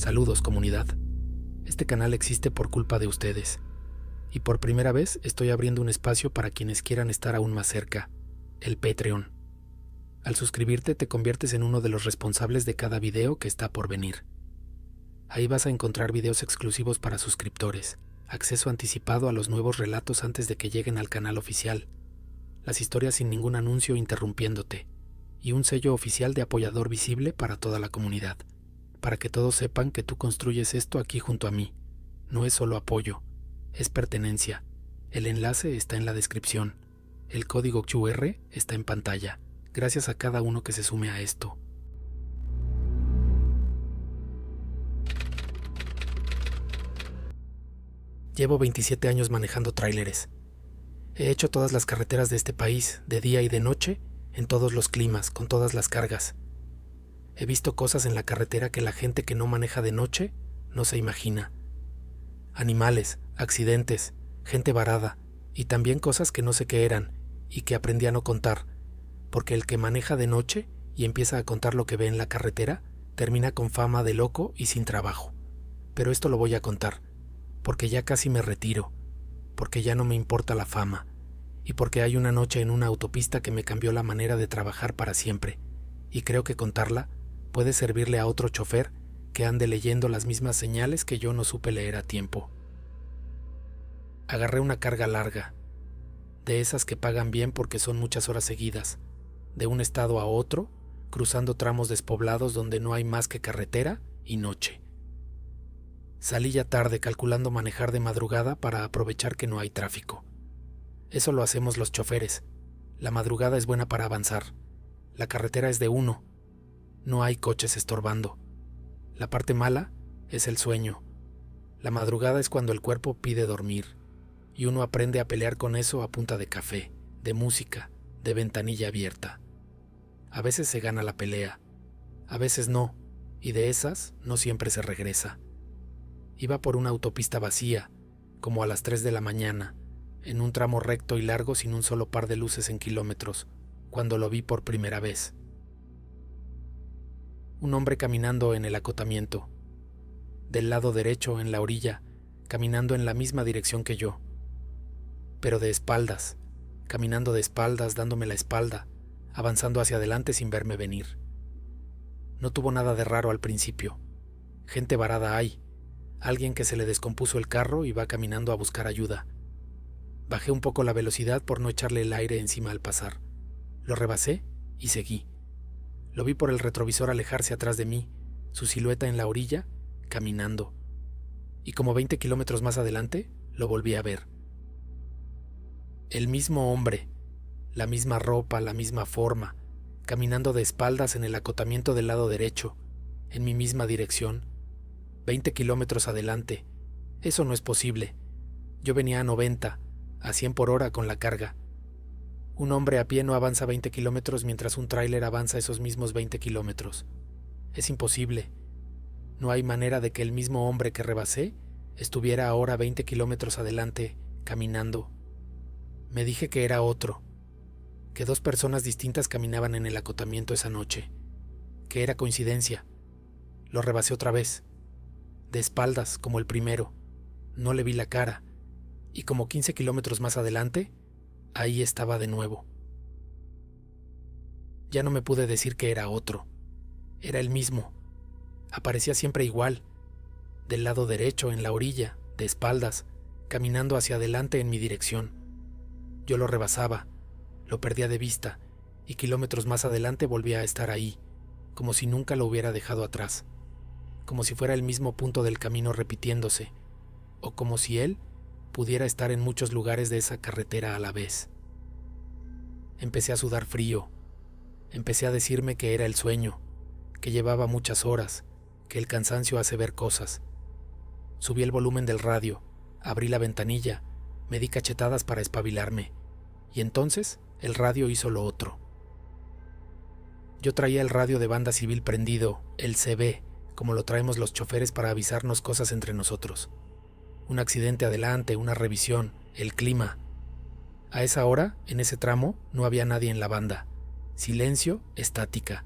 Saludos, comunidad. Este canal existe por culpa de ustedes. Y por primera vez estoy abriendo un espacio para quienes quieran estar aún más cerca, el Patreon. Al suscribirte te conviertes en uno de los responsables de cada video que está por venir. Ahí vas a encontrar videos exclusivos para suscriptores, acceso anticipado a los nuevos relatos antes de que lleguen al canal oficial, las historias sin ningún anuncio interrumpiéndote, y un sello oficial de apoyador visible para toda la comunidad, para que todos sepan que tú construyes esto aquí junto a mí. No es solo apoyo, es pertenencia. El enlace está en la descripción. El código QR está en pantalla. Gracias a cada uno que se sume a esto. Llevo 27 años manejando tráileres. He hecho todas las carreteras de este país, de día y de noche, en todos los climas, con todas las cargas. He visto cosas en la carretera que la gente que no maneja de noche no se imagina. Animales, accidentes, gente varada, y también cosas que no sé qué eran y que aprendí a no contar, porque el que maneja de noche y empieza a contar lo que ve en la carretera, termina con fama de loco y sin trabajo. Pero esto lo voy a contar, porque ya casi me retiro, porque ya no me importa la fama, y porque hay una noche en una autopista que me cambió la manera de trabajar para siempre, y creo que contarla puede servirle a otro chofer que ande leyendo las mismas señales que yo no supe leer a tiempo. Agarré una carga larga, de esas que pagan bien porque son muchas horas seguidas, de un estado a otro, cruzando tramos despoblados donde no hay más que carretera y noche. Salí ya tarde calculando manejar de madrugada para aprovechar que no hay tráfico. Eso lo hacemos los choferes. La madrugada es buena para avanzar. La carretera es de uno. No hay coches estorbando. La parte mala es el sueño. La madrugada es cuando el cuerpo pide dormir, y uno aprende a pelear con eso a punta de café, de música, de ventanilla abierta. A veces se gana la pelea, a veces no, y de esas no siempre se regresa. Iba por una autopista vacía, como a las 3 de la mañana, en un tramo recto y largo sin un solo par de luces en kilómetros, cuando lo vi por primera vez. Un hombre caminando en el acotamiento, del lado derecho en la orilla, caminando en la misma dirección que yo, pero de espaldas, caminando de espaldas, dándome la espalda, avanzando hacia adelante sin verme venir. No tuvo nada de raro al principio. Gente varada hay, alguien que se le descompuso el carro y va caminando a buscar ayuda. Bajé un poco la velocidad por no echarle el aire encima al pasar. Lo rebasé y seguí. Lo vi por el retrovisor alejarse atrás de mí, su silueta en la orilla, caminando. Y como 20 kilómetros más adelante, lo volví a ver. El mismo hombre, la misma ropa, la misma forma, caminando de espaldas en el acotamiento del lado derecho, en mi misma dirección. 20 kilómetros adelante. Eso no es posible. Yo venía a 90, a 100 por hora con la carga. Un hombre a pie no avanza 20 kilómetros mientras un tráiler avanza esos mismos 20 kilómetros. Es imposible. No hay manera de que el mismo hombre que rebasé estuviera ahora 20 kilómetros adelante, caminando. Me dije que era otro, que dos personas distintas caminaban en el acotamiento esa noche, que era coincidencia. Lo rebasé otra vez, de espaldas como el primero. No le vi la cara, y como 15 kilómetros más adelante, ahí estaba de nuevo. Ya no me pude decir que era otro. Era el mismo. Aparecía siempre igual, del lado derecho, en la orilla, de espaldas, caminando hacia adelante en mi dirección. Yo lo rebasaba, lo perdía de vista, y kilómetros más adelante volvía a estar ahí, como si nunca lo hubiera dejado atrás, como si fuera el mismo punto del camino repitiéndose, o como si él pudiera estar en muchos lugares de esa carretera a la vez. Empecé a sudar frío, empecé a decirme que era el sueño, que llevaba muchas horas, que el cansancio hace ver cosas. Subí el volumen del radio, abrí la ventanilla, me di cachetadas para espabilarme, y entonces el radio hizo lo otro. Yo traía el radio de banda civil prendido, el CB, como lo traemos los choferes para avisarnos cosas entre nosotros. Un accidente adelante, una revisión, el clima. A esa hora, en ese tramo, no había nadie en la banda. Silencio, estática.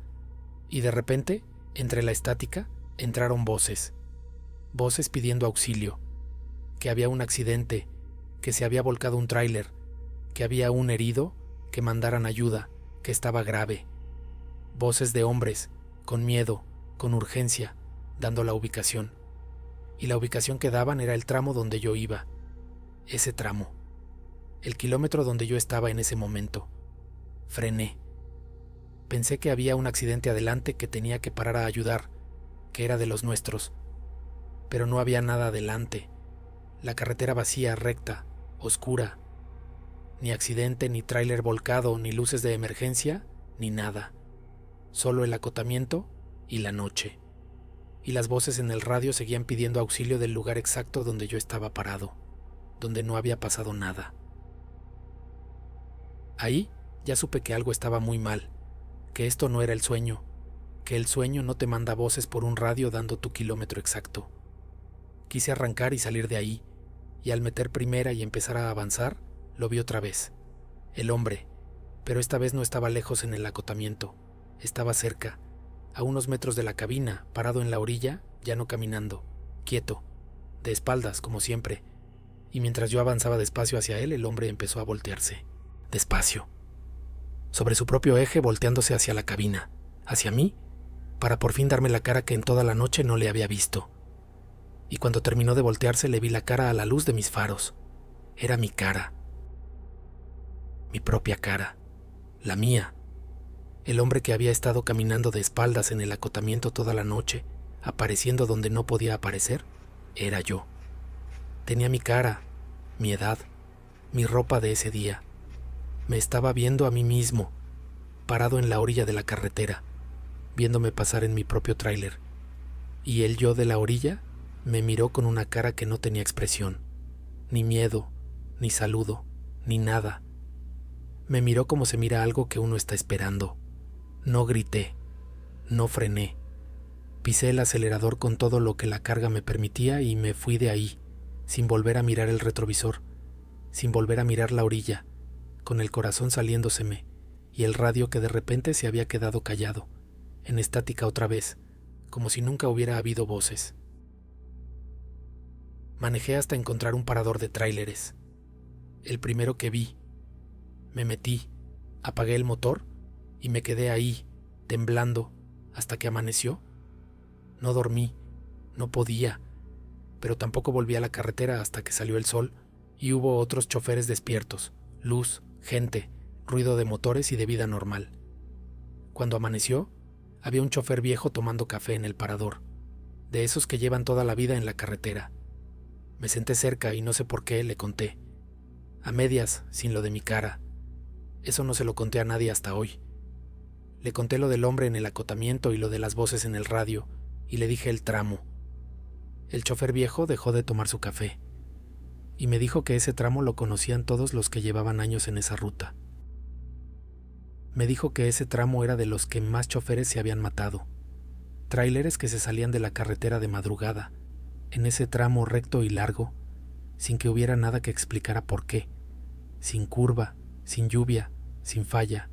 Y de repente, entre la estática, entraron voces. voces pidiendo auxilio, que había un accidente, que se había volcado un tráiler, que había un herido, que mandaran ayuda, que estaba grave. Voces de hombres, con miedo, con urgencia, dando la ubicación. Y la ubicación que daban era el tramo donde yo iba. Ese tramo. El kilómetro donde yo estaba en ese momento. Frené. Pensé que había un accidente adelante que tenía que parar a ayudar, que era de los nuestros. Pero no había nada adelante. La carretera vacía, recta, oscura. Ni accidente, ni tráiler volcado, ni luces de emergencia, ni nada. Solo el acotamiento y la noche. Y las voces en el radio seguían pidiendo auxilio del lugar exacto donde yo estaba parado, donde no había pasado nada. Ahí ya supe que algo estaba muy mal, que esto no era el sueño, que el sueño no te manda voces por un radio dando tu kilómetro exacto. Quise arrancar y salir de ahí, y al meter primera y empezar a avanzar, lo vi otra vez. El hombre, pero esta vez no estaba lejos en el acotamiento, estaba cerca, a unos metros de la cabina, parado en la orilla, ya no caminando, quieto, de espaldas como siempre, y mientras yo avanzaba despacio hacia él, el hombre empezó a voltearse, despacio, sobre su propio eje volteándose hacia la cabina, hacia mí, para por fin darme la cara que en toda la noche no le había visto. Y cuando terminó de voltearse le vi la cara a la luz de mis faros. Era mi cara. Mi propia cara. La mía. El hombre que había estado caminando de espaldas en el acotamiento toda la noche, apareciendo donde no podía aparecer, era yo. Tenía mi cara, mi edad, mi ropa de ese día. Me estaba viendo a mí mismo, parado en la orilla de la carretera, viéndome pasar en mi propio tráiler. Y el yo de la orilla me miró con una cara que no tenía expresión, ni miedo, ni saludo, ni nada. Me miró como se mira algo que uno está esperando. No grité, no frené. Pisé el acelerador con todo lo que la carga me permitía y me fui de ahí, sin volver a mirar el retrovisor, sin volver a mirar la orilla, con el corazón saliéndoseme y el radio que de repente se había quedado callado, en estática otra vez, como si nunca hubiera habido voces. Manejé hasta encontrar un parador de tráileres, el primero que vi. Me metí, apagué el motor y me quedé ahí, temblando, hasta que amaneció. No dormí, no podía, pero tampoco volví a la carretera hasta que salió el sol y hubo otros choferes despiertos, luz, gente, ruido de motores y de vida normal. Cuando amaneció, había un chofer viejo tomando café en el parador, de esos que llevan toda la vida en la carretera. Me senté cerca y no sé por qué le conté, a medias, sin lo de mi cara. Eso no se lo conté a nadie hasta hoy. Le conté lo del hombre en el acotamiento y lo de las voces en el radio, y le dije el tramo. El chofer viejo dejó de tomar su café, y me dijo que ese tramo lo conocían todos los que llevaban años en esa ruta. Me dijo que ese tramo era de los que más choferes se habían matado, tráileres que se salían de la carretera de madrugada, en ese tramo recto y largo, sin que hubiera nada que explicara por qué, sin curva, sin lluvia, sin falla.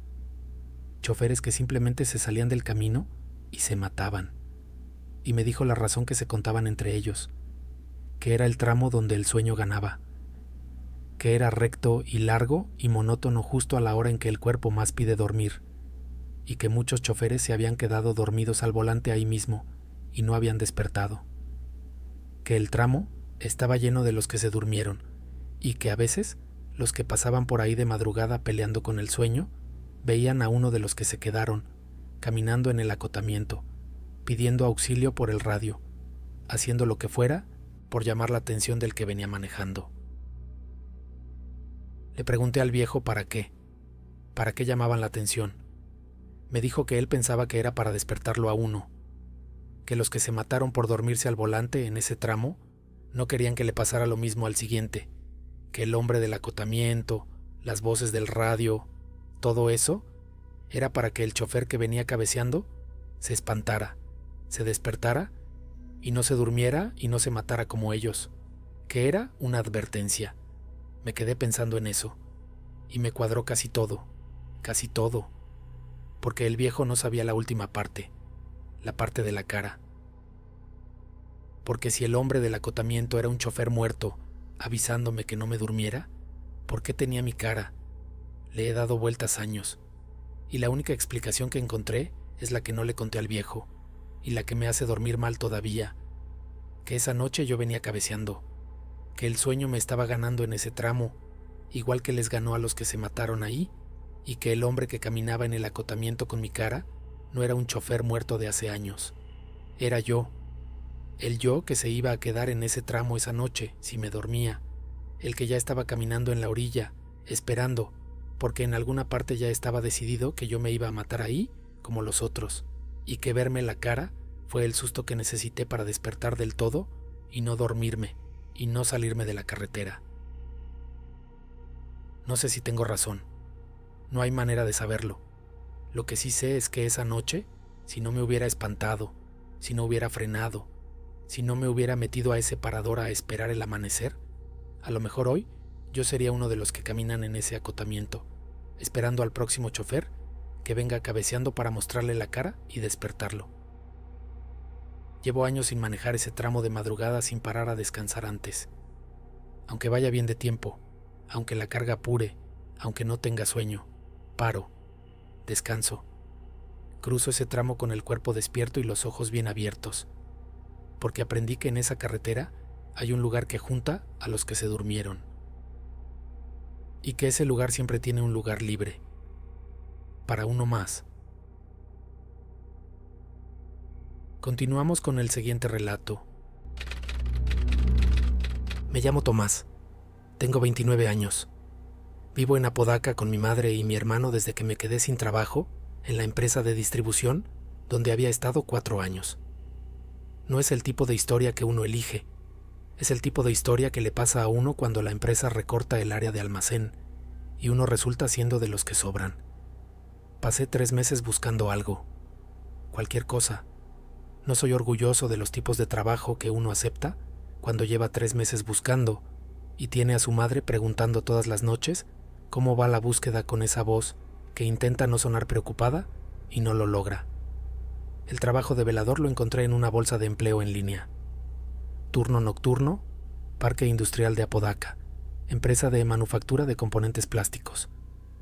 Choferes que simplemente se salían del camino y se mataban. Y me dijo la razón que se contaban entre ellos, que era el tramo donde el sueño ganaba, que era recto y largo y monótono justo a la hora en que el cuerpo más pide dormir, y que muchos choferes se habían quedado dormidos al volante ahí mismo y no habían despertado, que el tramo estaba lleno de los que se durmieron, y que a veces los que pasaban por ahí de madrugada peleando con el sueño veían a uno de los que se quedaron, caminando en el acotamiento, pidiendo auxilio por el radio, haciendo lo que fuera por llamar la atención del que venía manejando. Le pregunté al viejo para qué llamaban la atención. Me dijo que él pensaba que era para despertarlo a uno, que los que se mataron por dormirse al volante en ese tramo no querían que le pasara lo mismo al siguiente, que el hombre del acotamiento, las voces del radio, todo eso era para que el chofer que venía cabeceando se espantara, se despertara y no se durmiera y no se matara como ellos, que era una advertencia. Me quedé pensando en eso y me cuadró casi todo, porque el viejo no sabía la última parte, la parte de la cara. Porque si el hombre del acotamiento era un chofer muerto, avisándome que no me durmiera, ¿por qué tenía mi cara? Le he dado vueltas años, y la única explicación que encontré es la que no le conté al viejo, y la que me hace dormir mal todavía, que esa noche yo venía cabeceando, que el sueño me estaba ganando en ese tramo, igual que les ganó a los que se mataron ahí, y que el hombre que caminaba en el acotamiento con mi cara no era un chofer muerto de hace años, era yo, el yo que se iba a quedar en ese tramo esa noche si me dormía, el que ya estaba caminando en la orilla, esperando, porque en alguna parte ya estaba decidido que yo me iba a matar ahí como los otros, y que verme la cara fue el susto que necesité para despertar del todo y no dormirme y no salirme de la carretera. No sé si tengo razón, no hay manera de saberlo. Lo que sí sé es que esa noche, si no me hubiera espantado, si no hubiera frenado, si no me hubiera metido a ese parador a esperar el amanecer, a lo mejor hoy yo sería uno de los que caminan en ese acotamiento, esperando al próximo chofer que venga cabeceando para mostrarle la cara y despertarlo. Llevo años sin manejar ese tramo de madrugada sin parar a descansar antes. Aunque vaya bien de tiempo, aunque la carga apure, aunque no tenga sueño, paro, descanso. Cruzo ese tramo con el cuerpo despierto y los ojos bien abiertos, porque aprendí que en esa carretera hay un lugar que junta a los que se durmieron, y que ese lugar siempre tiene un lugar libre, para uno más. Continuamos con el siguiente relato. Me llamo Tomás, tengo 29 años. Vivo en Apodaca con mi madre y mi hermano desde que me quedé sin trabajo en la empresa de distribución donde había estado 4 años. No es el tipo de historia que uno elige, es el tipo de historia que le pasa a uno cuando la empresa recorta el área de almacén y uno resulta siendo de los que sobran. Pasé 3 meses buscando algo, cualquier cosa. No soy orgulloso de los tipos de trabajo que uno acepta cuando lleva 3 meses buscando y tiene a su madre preguntando todas las noches cómo va la búsqueda con esa voz que intenta no sonar preocupada y no lo logra. El trabajo de velador lo encontré en una bolsa de empleo en línea. Turno nocturno, Parque Industrial de Apodaca, empresa de manufactura de componentes plásticos.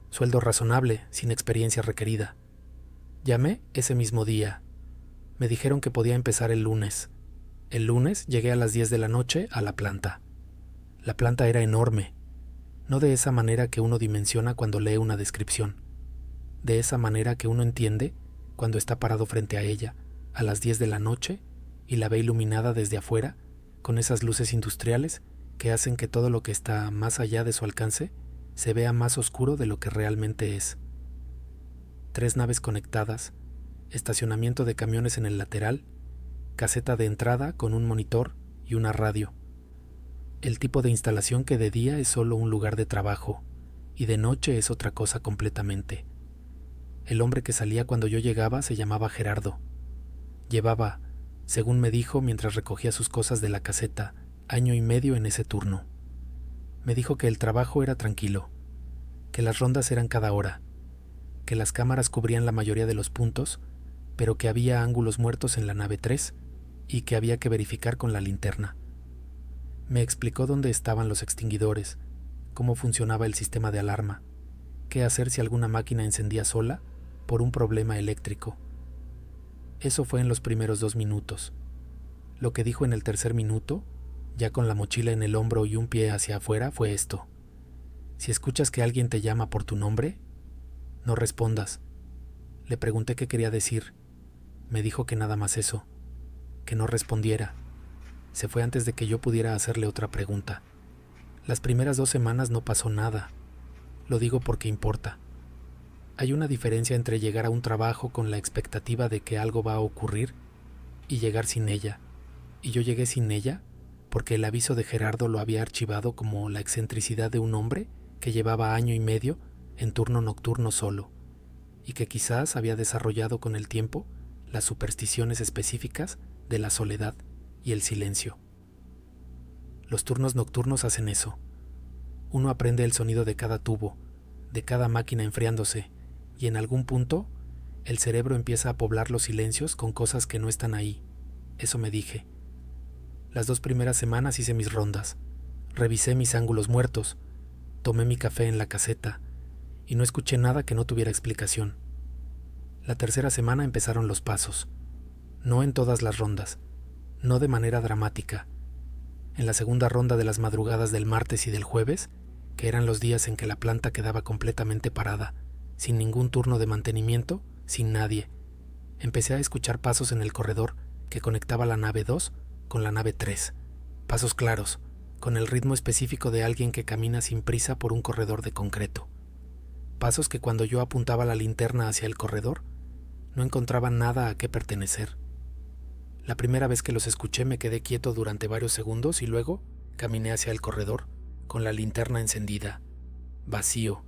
Sueldo razonable, sin experiencia requerida. Llamé ese mismo día. Me dijeron que podía empezar el lunes. El lunes llegué a las 10 de la noche a la planta. La planta era enorme, no de esa manera que uno dimensiona cuando lee una descripción, de esa manera que uno entiende cuando está parado frente a ella a las 10 de la noche y la ve iluminada desde afuera con esas luces industriales que hacen que todo lo que está más allá de su alcance se vea más oscuro de lo que realmente es. 3 naves conectadas, estacionamiento de camiones en el lateral, caseta de entrada con un monitor y una radio. El tipo de instalación que de día es solo un lugar de trabajo y de noche es otra cosa completamente. El hombre que salía cuando yo llegaba se llamaba Gerardo. Llevaba, según me dijo mientras recogía sus cosas de la caseta, 1 año y medio en ese turno. Me dijo que el trabajo era tranquilo, que las rondas eran cada hora, que las cámaras cubrían la mayoría de los puntos, pero que había ángulos muertos en la nave 3 y que había que verificar con la linterna. Me explicó dónde estaban los extinguidores, cómo funcionaba el sistema de alarma, qué hacer si alguna máquina encendía sola por un problema eléctrico. Eso fue en los primeros 2 minutos. Lo que dijo en el tercer minuto, ya con la mochila en el hombro y un pie hacia afuera, fue esto. Si escuchas que alguien te llama por tu nombre, no respondas. Le pregunté qué quería decir. Me dijo que nada más eso, que no respondiera. Se fue antes de que yo pudiera hacerle otra pregunta. Las primeras 2 semanas no pasó nada. Lo digo porque importa. Hay una diferencia entre llegar a un trabajo con la expectativa de que algo va a ocurrir y llegar sin ella. Y yo llegué sin ella porque el aviso de Gerardo lo había archivado como la excentricidad de un hombre que llevaba 1 año y medio en turno nocturno solo y que quizás había desarrollado con el tiempo las supersticiones específicas de la soledad y el silencio. Los turnos nocturnos hacen eso. Uno aprende el sonido de cada tubo, de cada máquina enfriándose, y en algún punto el cerebro empieza a poblar los silencios con cosas que no están ahí. Eso me dije. Las 2 primeras semanas hice mis rondas, revisé mis ángulos muertos, tomé mi café en la caseta y no escuché nada que no tuviera explicación. La tercera semana empezaron los pasos, no en todas las rondas, no de manera dramática. En la segunda ronda de las madrugadas del martes y del jueves, que eran los días en que la planta quedaba completamente parada, sin ningún turno de mantenimiento, sin nadie, empecé a escuchar pasos en el corredor que conectaba la nave 2 con la nave 3. Pasos claros, con el ritmo específico de alguien que camina sin prisa por un corredor de concreto. Pasos que cuando yo apuntaba la linterna hacia el corredor, no encontraba nada a qué pertenecer. La primera vez que los escuché me quedé quieto durante varios segundos y luego caminé hacia el corredor, con la linterna encendida. Vacío.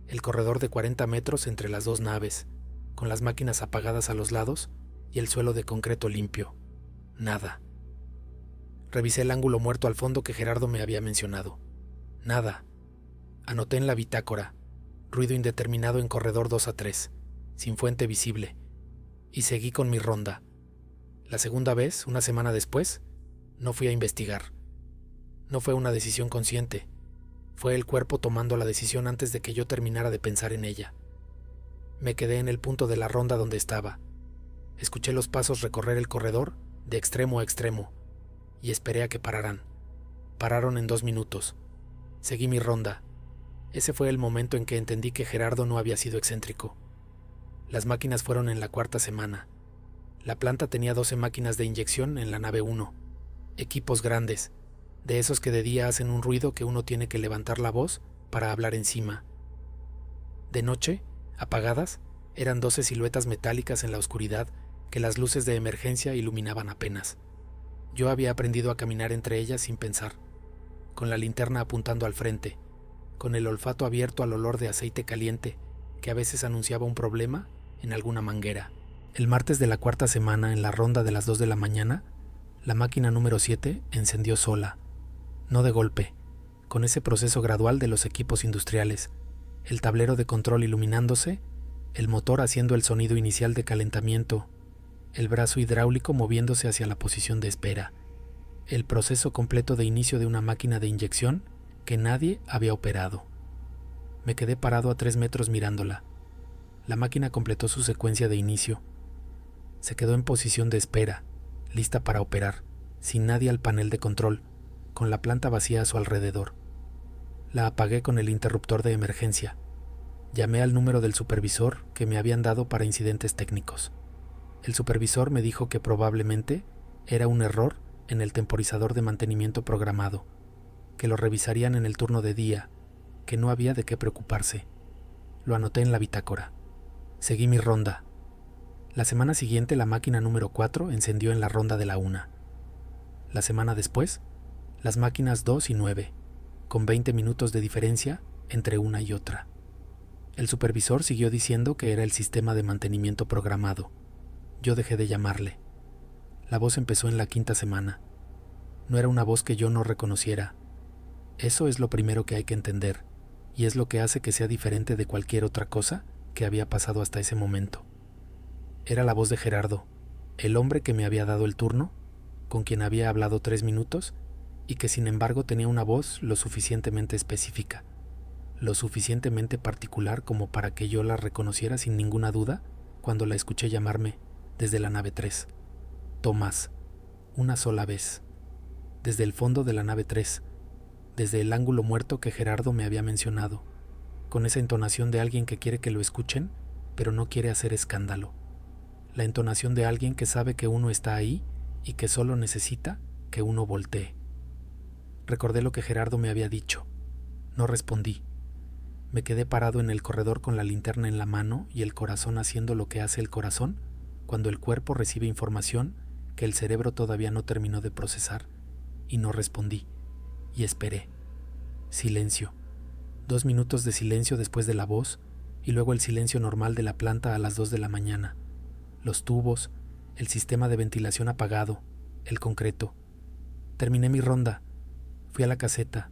El corredor de 40 metros entre las 2 naves, con las máquinas apagadas a los lados y el suelo de concreto limpio. Nada. Revisé el ángulo muerto al fondo que Gerardo me había mencionado. Nada. Anoté en la bitácora, ruido indeterminado en corredor 2 a 3, sin fuente visible, y seguí con mi ronda. La segunda vez, una semana después, no fui a investigar. No fue una decisión consciente. Fue el cuerpo tomando la decisión antes de que yo terminara de pensar en ella. Me quedé en el punto de la ronda donde estaba. Escuché los pasos recorrer el corredor de extremo a extremo y esperé a que pararan. Pararon en 2 minutos. Seguí mi ronda. Ese fue el momento en que entendí que Gerardo no había sido excéntrico. Las máquinas fueron en la 4ª semana. La planta tenía 12 máquinas de inyección en la nave 1. Equipos grandes, de esos que de día hacen un ruido que uno tiene que levantar la voz para hablar encima. De noche, apagadas, eran 12 siluetas metálicas en la oscuridad que las luces de emergencia iluminaban apenas. Yo había aprendido a caminar entre ellas sin pensar, con la linterna apuntando al frente, con el olfato abierto al olor de aceite caliente que a veces anunciaba un problema en alguna manguera. El martes de la 4ª semana, en la ronda de las 2 de la mañana, la máquina número 7 encendió sola, no de golpe, con ese proceso gradual de los equipos industriales, el tablero de control iluminándose, el motor haciendo el sonido inicial de calentamiento, el brazo hidráulico moviéndose hacia la posición de espera, el proceso completo de inicio de una máquina de inyección que nadie había operado. Me quedé parado a 3 metros mirándola. La máquina completó su secuencia de inicio. Se quedó en posición de espera, lista para operar, sin nadie al panel de control, con la planta vacía a su alrededor. La apagué con el interruptor de emergencia. Llamé al número del supervisor que me habían dado para incidentes técnicos. El supervisor me dijo que probablemente era un error en el temporizador de mantenimiento programado, que lo revisarían en el turno de día, que no había de qué preocuparse. Lo anoté en la bitácora. Seguí mi ronda. La semana siguiente la máquina número 4 encendió en la ronda de la 1. La semana después, las máquinas 2 y 9, con 20 minutos de diferencia entre una y otra. El supervisor siguió diciendo que era el sistema de mantenimiento programado. Yo dejé de llamarle. La voz empezó en la 5ª semana. No era una voz que yo no reconociera. Eso es lo primero que hay que entender, y es lo que hace que sea diferente de cualquier otra cosa que había pasado hasta ese momento. Era la voz de Gerardo, el hombre que me había dado el turno, con quien había hablado 3 minutos, y que sin embargo tenía una voz lo suficientemente específica, lo suficientemente particular como para que yo la reconociera sin ninguna duda cuando la escuché llamarme desde la nave 3. Tomás, una sola vez, desde el fondo de la nave 3, desde el ángulo muerto que Gerardo me había mencionado, con esa entonación de alguien que quiere que lo escuchen, pero no quiere hacer escándalo. La entonación de alguien que sabe que uno está ahí y que solo necesita que uno voltee. Recordé lo que Gerardo me había dicho. No respondí. Me quedé parado en el corredor con la linterna en la mano y el corazón haciendo lo que hace el corazón cuando el cuerpo recibe información que el cerebro todavía no terminó de procesar, y no respondí, y esperé. Silencio. 2 minutos de silencio después de la voz, y luego el silencio normal de la planta a las 2 de la mañana. Los tubos, el sistema de ventilación apagado, el concreto. Terminé mi ronda. Fui a la caseta.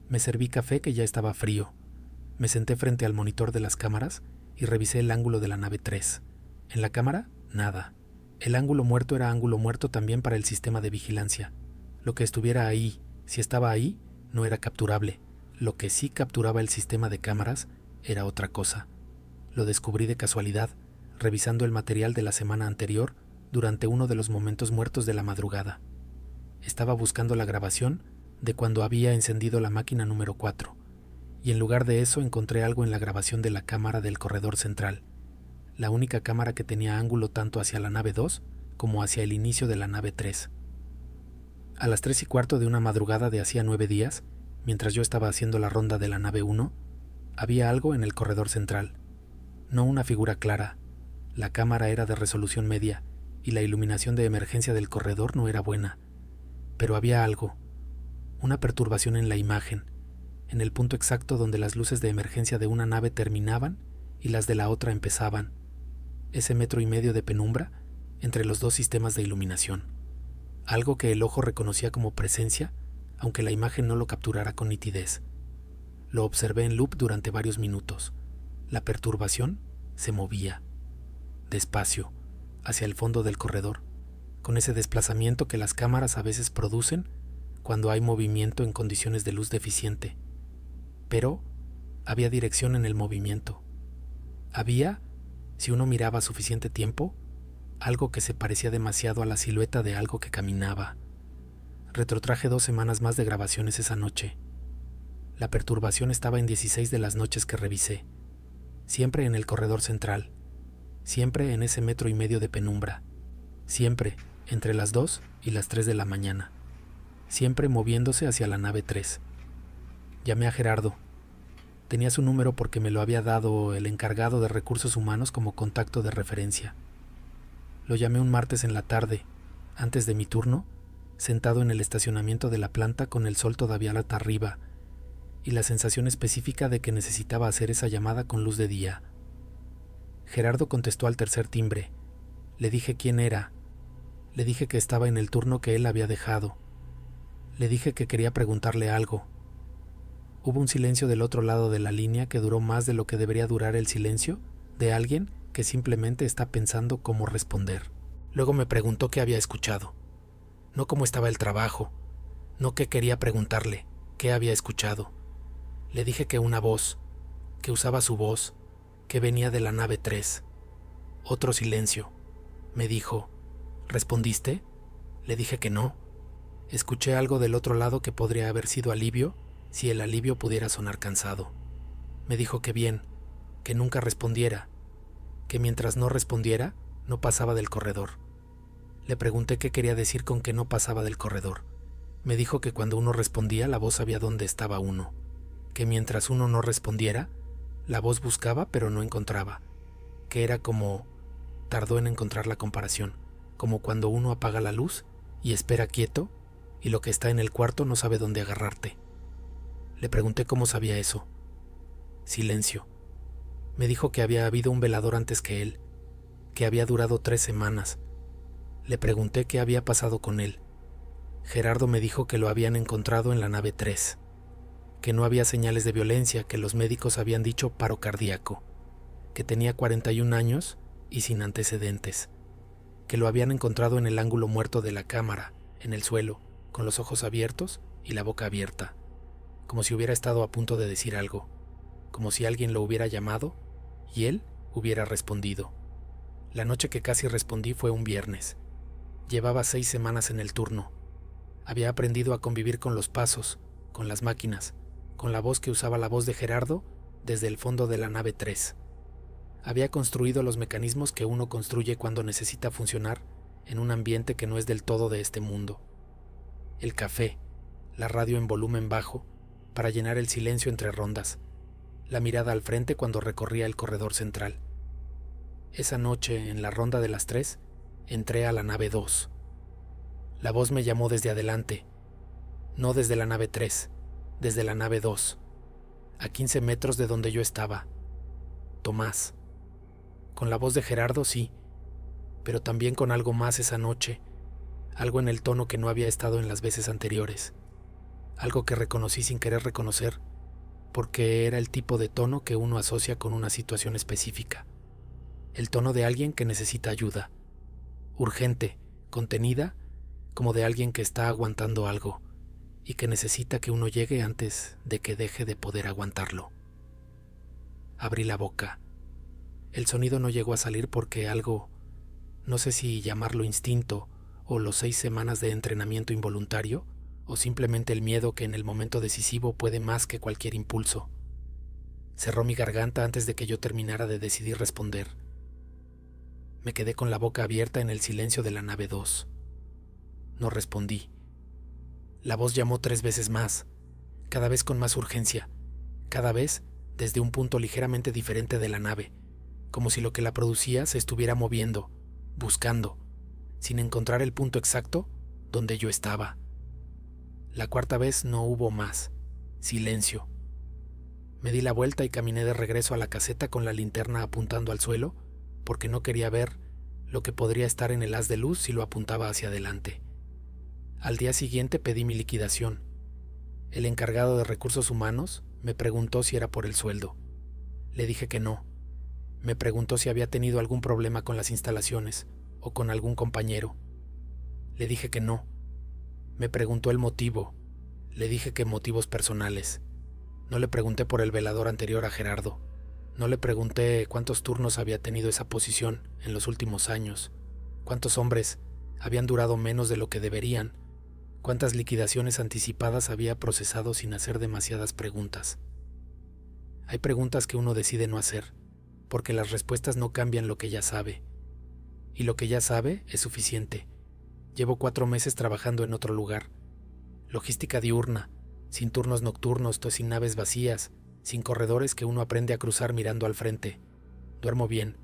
Me serví café que ya estaba frío. Me senté frente al monitor de las cámaras y revisé el ángulo de la nave 3. En la cámara, nada. El ángulo muerto era ángulo muerto también para el sistema de vigilancia. Lo que estuviera ahí, si estaba ahí, no era capturable. Lo que sí capturaba el sistema de cámaras era otra cosa. Lo descubrí de casualidad, revisando el material de la semana anterior durante uno de los momentos muertos de la madrugada. Estaba buscando la grabación de cuando había encendido la máquina número 4, y en lugar de eso encontré algo en la grabación de la cámara del corredor central, la única cámara que tenía ángulo tanto hacia la nave 2 como hacia el inicio de la nave 3. A las 3:15 de una madrugada de hacía 9 días, mientras yo estaba haciendo la ronda de la nave 1, había algo en el corredor central. No una figura clara. La cámara era de resolución media y la iluminación de emergencia del corredor no era buena. Pero había algo, una perturbación en la imagen, en el punto exacto donde las luces de emergencia de una nave terminaban y las de la otra empezaban, ese 1.5 metros de penumbra entre los dos sistemas de iluminación. Algo que el ojo reconocía como presencia, aunque la imagen no lo capturara con nitidez. Lo observé en loop durante varios minutos. La perturbación se movía, despacio, hacia el fondo del corredor, con ese desplazamiento que las cámaras a veces producen cuando hay movimiento en condiciones de luz deficiente. Pero había dirección en el movimiento. Había, si uno miraba suficiente tiempo, algo que se parecía demasiado a la silueta de algo que caminaba. Retrotraje 2 semanas más de grabaciones esa noche. La perturbación estaba en 16 de las noches que revisé, siempre en el corredor central, siempre en ese 1.5 metros de penumbra, siempre entre las 2 y las 3 de la mañana, siempre moviéndose hacia la nave 3. Llamé a Gerardo. Tenía su número porque me lo había dado el encargado de recursos humanos como contacto de referencia. Lo llamé un martes en la tarde, antes de mi turno, sentado en el estacionamiento de la planta con el sol todavía hasta arriba y la sensación específica de que necesitaba hacer esa llamada con luz de día. Gerardo contestó al tercer timbre. Le dije quién era. Le dije que estaba en el turno que él había dejado. Le dije que quería preguntarle algo. Hubo un silencio del otro lado de la línea que duró más de lo que debería durar el silencio de alguien que simplemente está pensando cómo responder. Luego me preguntó qué había escuchado. No cómo estaba el trabajo, no qué quería preguntarle, qué había escuchado. Le dije que una voz, que usaba su voz, que venía de la nave 3. Otro silencio. Me dijo, ¿respondiste? Le dije que no. Escuché algo del otro lado que podría haber sido alivio, si el alivio pudiera sonar cansado. Me dijo que bien, que nunca respondiera, que mientras no respondiera, no pasaba del corredor. Le pregunté qué quería decir con que no pasaba del corredor. Me dijo que cuando uno respondía, la voz sabía dónde estaba uno, que mientras uno no respondiera, la voz buscaba pero no encontraba, que era como... Tardó en encontrar la comparación, como cuando uno apaga la luz y espera quieto y lo que está en el cuarto no sabe dónde agarrarte. Le pregunté cómo sabía eso. Silencio. Me dijo que había habido un velador antes que él, que había durado 3 semanas. Le pregunté qué había pasado con él. Gerardo me dijo que lo habían encontrado en la nave 3, que no había señales de violencia, que los médicos habían dicho paro cardíaco, que tenía 41 años y sin antecedentes, que lo habían encontrado en el ángulo muerto de la cámara, en el suelo, con los ojos abiertos y la boca abierta, como si hubiera estado a punto de decir algo, como si alguien lo hubiera llamado y él hubiera respondido. La noche que casi respondí fue un viernes. Llevaba 6 semanas en el turno. Había aprendido a convivir con los pasos, con las máquinas, con la voz que usaba la voz de Gerardo desde el fondo de la nave 3. Había construido los mecanismos que uno construye cuando necesita funcionar en un ambiente que no es del todo de este mundo. El café, la radio en volumen bajo, para llenar el silencio entre rondas, la mirada al frente cuando recorría el corredor central. Esa noche, en la ronda de las 3, entré a la nave 2. La voz me llamó desde adelante, no desde la nave 3, desde la nave 2, a 15 metros de donde yo estaba. Tomás. Con la voz de Gerardo, sí, pero también con algo más esa noche, algo en el tono que no había estado en las veces anteriores, algo que reconocí sin querer reconocer, porque era el tipo de tono que uno asocia con una situación específica, el tono de alguien que necesita ayuda, urgente, contenida, como de alguien que está aguantando algo y que necesita que uno llegue antes de que deje de poder aguantarlo. Abrí la boca. El sonido no llegó a salir porque algo, no sé si llamarlo instinto o los 6 semanas de entrenamiento involuntario, o simplemente el miedo que en el momento decisivo puede más que cualquier impulso. Cerró mi garganta antes de que yo terminara de decidir responder. Me quedé con la boca abierta en el silencio de la nave 2. No respondí. La voz llamó 3 veces más, cada vez con más urgencia, cada vez desde un punto ligeramente diferente de la nave, como si lo que la producía se estuviera moviendo, buscando, sin encontrar el punto exacto donde yo estaba. La 4ª vez no hubo más. Silencio. Me di la vuelta y caminé de regreso a la caseta con la linterna apuntando al suelo, porque no quería ver lo que podría estar en el haz de luz si lo apuntaba hacia adelante. Al día siguiente pedí mi liquidación. El encargado de recursos humanos me preguntó si era por el sueldo. Le dije que no. Me preguntó si había tenido algún problema con las instalaciones o con algún compañero. Le dije que no. Me preguntó el motivo. Le dije que motivos personales. No le pregunté por el velador anterior a Gerardo. No le pregunté cuántos turnos había tenido esa posición en los últimos años, cuántos hombres habían durado menos de lo que deberían, cuántas liquidaciones anticipadas había procesado sin hacer demasiadas preguntas. Hay preguntas que uno decide no hacer, porque las respuestas no cambian lo que ya sabe. Y lo que ya sabe es suficiente. Llevo 4 meses trabajando en otro lugar. Logística diurna, sin turnos nocturnos, sin naves vacías, sin corredores que uno aprende a cruzar mirando al frente. Duermo bien.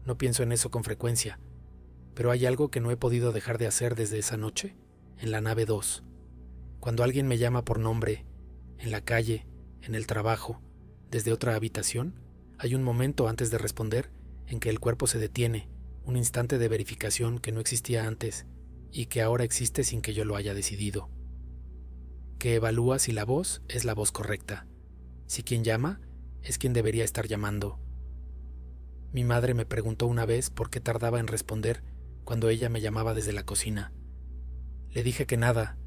No pienso en eso con frecuencia. Pero hay algo que no he podido dejar de hacer desde esa noche, en la nave 2. Cuando alguien me llama por nombre, en la calle, en el trabajo, desde otra habitación, hay un momento antes de responder en que el cuerpo se detiene, un instante de verificación que no existía antes y que ahora existe sin que yo lo haya decidido. Que evalúa si la voz es la voz correcta, si quien llama es quien debería estar llamando. Mi madre me preguntó una vez por qué tardaba en responder cuando ella me llamaba desde la cocina. Le dije que nada,